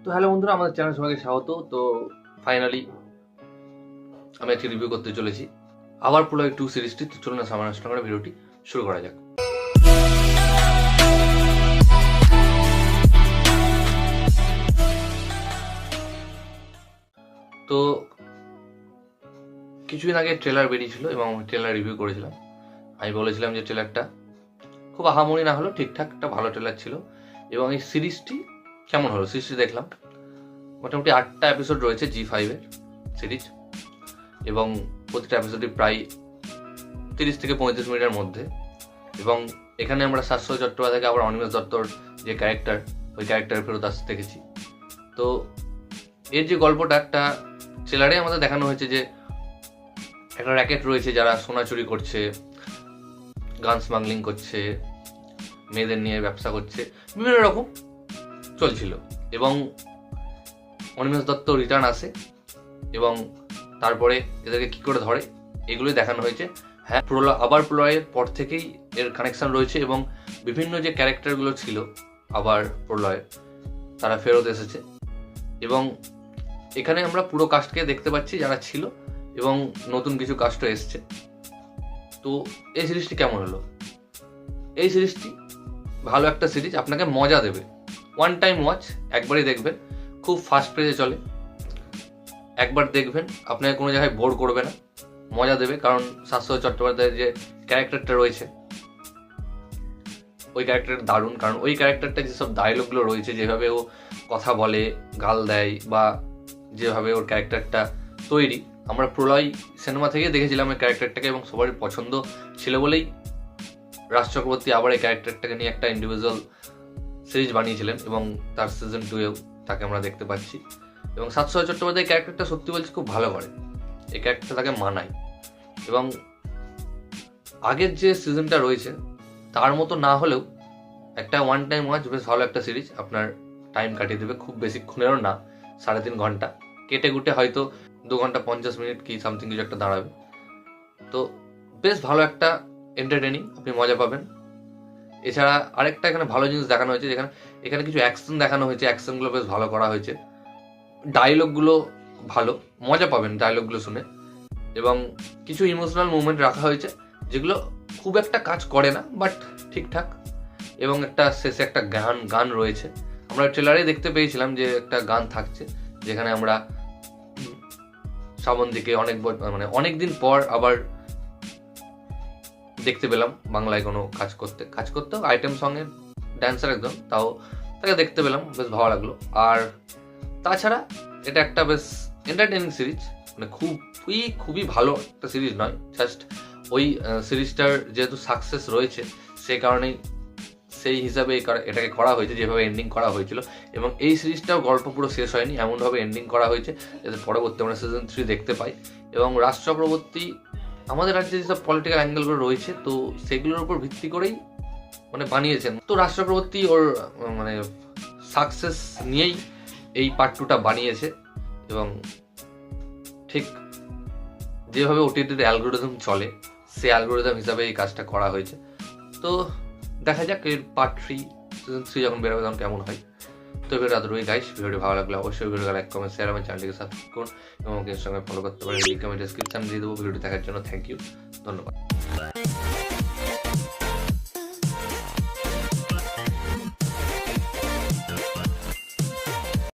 তো হ্যালো বন্ধুরা, আমাদের চ্যানেল সবাইকে স্বাগত। তো ফাইনালি আমি আজকে রিভিউ করতে চলেছি আবার প্রলয় 2 সিরিজটি। তো চলুন না সামান্য নষ্ট করে ভিডিওটি শুরু করা যাক। তো কিছুদিন আগে ট্রেলার বেরিয়েছিল এবং ট্রেলার রিভিউ করেছিলাম। আমি বলেছিলাম যে ট্রেলারটা খুব আহামরি না হলো, ঠিকঠাক একটা ভালো ট্রেলার ছিল। এবং এই সিরিজটি কেমন হলো, সিরিজটি দেখলাম। মোটামুটি 8টা এপিসোড রয়েছে জি5-এর সিরিজ এবং প্রতিটা এপিসোডই প্রায় 30 থেকে 35 মিনিটের মধ্যে। এবং এখানে আমরা শাশ্বত চট্টোপাধ্যায়কে আবার অনিমেষ দত্তর যে ক্যারেক্টার, ওই ক্যারেক্টারে ফেরত আসতে দেখেছি। তো এর যে গল্পটা, একটা ট্রেলারে আমাদের দেখানো হয়েছে যে একটা র্যাকেট রয়েছে যারা সোনা চুরি করছে, গান স্মাগলিং করছে, মেয়েদের নিয়ে ব্যবসা করছে, বিভিন্ন রকম চলছিল। এবং অনিমেষ দত্ত রিটার্ন আসে এবং তারপরে এদেরকে কি করে ধরে, এগুলোই দেখানো হয়েছে। হ্যাঁ, আবার প্রলয়ের পর থেকেই এর কানেকশন রয়েছে এবং বিভিন্ন যে ক্যারেক্টারগুলো ছিল আবার প্রলয়ের, তারা ফেরত এসেছে। এবং এখানে আমরা পুরো কাস্টকে দেখতে পাচ্ছি যারা ছিল এবং নতুন কিছু কাস্টও এসছে। তো এই সিরিজটি কেমন হলো? এই সিরিজটি ভালো একটা সিরিজ, আপনাকে মজা দেবে। ওয়ান টাইম ওয়াচ, একবারই দেখবেন, খুব ফাস্ট পেজে চলে। একবার দেখবেন, আপনাকে কোনো জায়গায় বোর করবে না, মজা দেবে। কারণ শাশ্বত চট্টোপাধ্যায়ের যে ক্যারেক্টারটা রয়েছে, ওই ক্যারেক্টারটা দারুণ। কারণ ওই ক্যারেক্টারটা যেসব ডায়লগগুলো রয়েছে, যেভাবে ও কথা বলে, গাল দেয়, বা যেভাবে ওর ক্যারেক্টারটা তৈরি, আমরা প্রলয় সিনেমা থেকে দেখেছিলাম এই ক্যারেক্টারটাকে এবং সবারই পছন্দ ছিল বলেই রাজ চক্রবর্তী আবার এই ক্যারেক্টারটাকে নিয়ে একটা ইন্ডিভিজুয়াল সিরিজ বানিয়েছিলেন এবং তার সিজন 2-এও তাকে আমরা দেখতে পাচ্ছি। এবং শাশ্বত চট্টোপাধ্যায় ক্যারেক্টারটা সত্যি বলছি খুব ভালো করে, এই ক্যারেক্টারটা তাকে মানায়। এবং আগের যে সিজনটা রয়েছে তার মতো না হলেও একটা ওয়ান টাইম ওয়াচ, বেশ ভালো একটা সিরিজ, আপনার টাইম কাটিয়ে দেবে। খুব বেশিক্ষণেরও না, 3.5 ঘন্টা কেটে কুটে হয়তো 2 ঘন্টা 50 মিনিট কি সামথিং কিছু একটা দাঁড়াবে। তো বেশ ভালো একটা এন্টারটেনিং, আপনি মজা পাবেন। এছাড়া আরেকটা এখানে ভালো জিনিস দেখানো হয়েছে, যেখানে এখানে কিছু অ্যাকশন দেখানো হয়েছে, অ্যাকশনগুলো বেশ ভালো করা হয়েছে, ডায়লগগুলো ভালো, মজা পাবেন ডায়লগগুলো শুনে। এবং কিছু ইমোশনাল মুভমেন্ট রাখা হয়েছে যেগুলো খুব একটা কাজ করে না, বাট ঠিকঠাক। এবং একটা শেষে একটা গান রয়েছে, আমরা ট্রেলারে দেখতে পেয়েছিলাম যে একটা গান থাকছে, যেখানে আমরা শ্রাবন্তীকে অনেক দিন পর আবার দেখতে পেলাম বাংলায় কোনো কাজ করতে আইটেম সঙ্গে ড্যান্সার একদম, তাও তাকে দেখতে পেলাম, বেশ ভালো লাগলো। আর তাছাড়া এটা একটা বেশ এন্টারটেইনিং সিরিজ, মানে খুবই ভালো একটা সিরিজ নয়, জাস্ট ওই সিরিজটার যেহেতু সাকসেস রয়েছে সেই কারণেই সেই হিসাবে এটাকে করা হয়েছে, যেভাবে এন্ডিং করা হয়েছিল। এবং এই সিরিজটাও গল্প পুরো শেষ হয়নি, এমনভাবে এন্ডিং করা হয়েছে যাতে পরবর্তী আমরা সিজন 3 দেখতে পাই। এবং রাজ চক্রবর্তী আমাদের রাজ্যে যেসব পলিটিক্যাল অ্যাঙ্গেলগুলো রয়েছে, তো সেগুলোর উপর ভিত্তি করেই বানিয়েছেন। তো রাজ চক্রবর্তী ওর সাকসেস নিয়েই এই পার্ট 2টা বানিয়েছে। এবং ঠিক যেভাবে ওটিটির অ্যালগোরিদম চলে, সেই অ্যালগোরিদম হিসাবে এই কাজটা করা হয়েছে। তো দেখা যাক এর পার্ট 3, সিজন 3 যখন বেরোবে তখন কেমন হয়। তো ভিডিওটা এতটুকুই গাইস। ভিডিওটি ভালো লাগলে অবশ্যই ভিডিওটা লাইক, কমেন্ট, শেয়ার, আমার চ্যানেলটিকে সাবস্ক্রাইব করুন এবং আমাকে ইনস্টাগ্রামে ফলো করতে পারেন। লিংক আমি ডেসক্রিপশনে দিয়ে দেবো। ভিডিওটি দেখার জন্য থ্যাংক ইউ, ধন্যবাদ।